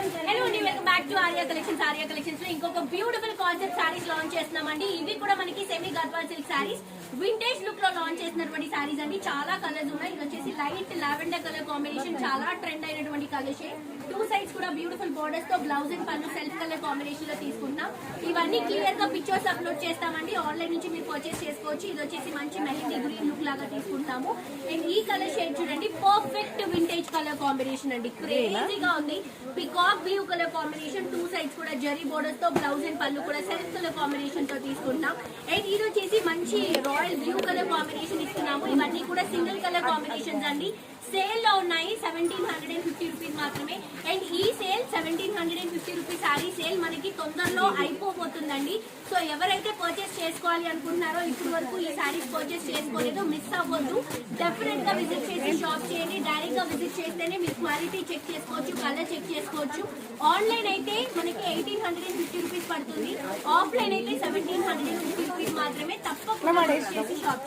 Hello అండి, welcome back to Arya collections. Arya collections లో ఇంకొక బ్యూటిఫుల్ కాన్సెప్ట్ సారీస్ లాంచ్ చేస్తున్నామండి. ఇవి కూడా మనకి semi Gadwal silk saris vintage look లో లాంచ్ చేసినటువంటి సారీస్ అండి. చాలా కలర్స్ ఉన్నాయి. ఇది వచ్చేసి లైట్ లావెండర్ కలర్ కాంబినేషన్, చాలా ట్రెండ్ అయినటువంటి కలర్ షేడ్. టూ సైడ్స్ కూడా బ్యూటిఫుల్ బోర్డర్స్ తో బ్లౌజ్ అండ్ పళ్ళు సెల్ఫ్ కలర్ కాంబినేషన్ లో తీసుకుంటాం. ఇవన్నీ క్లియర్ గా పిక్చర్స్ అప్లోడ్ చేస్తామండి. ఆన్లైన్ నుంచి మీరు పర్చేస్ చేసుకోవచ్చు. ఇది వచ్చేసి మంచి మెహందీ గ్రీన్ లుక్ లాగా తీసుకుంటాము. అండ్ ఈ కలర్ షేడ్ చూడండి, పర్ఫెక్ట్ వింటేజ్ కలర్ కాంబినేషన్ అండి. క్రేజీగా ఉంది. Peacock blue colour combination, two sides కూడా జరీ బోర్డర్స్ తో బ్లౌజ్ అండ్ పళ్ళు కూడా సెల్ఫ్ కలర్ కాంబినేషన్ తో తీసుకుంటాం. అండ్ ఇది వచ్చేసి మంచి రాయల్ బ్లూ కలర్ కాంబినేషన్ ఇస్తున్నాము. ఇవన్నీ కూడా సింగిల్ కలర్ కాంబినేషన్స్ అండి. సేల్ లో ఉన్నాయి 1750 రూపీస్ మాత్రమే. అండ్ ఈ సేల్ 1750 రూపీస్ సారీ సేల్ మనకి తొందరలో అయిపోతుందండి. సో ఎవరైతే పర్చేస్ చేసుకోవాలి అనుకుంటున్నారో ఇప్పటి వరకు ఈ సారీస్ పర్చేస్ చేసుకోలేదో మిస్ అవ్వద్దు. డెఫినెట్ గా విజిట్ చేసి షాప్ చేయండి. డైరెక్ట్ గా విజిట్ చేస్తేనే మీరు క్వాలిటీ చెక్ చేసుకోవచ్చు, కలర్ చెక్ చేసుకోవచ్చు. ఆన్లైన్ అయితే మనకి 1850 రూపీస్ పడుతుంది. ఆఫ్లైన్ అయితే 1750 రూపీస్ మాత్రమే. తప్పకుండా షాప్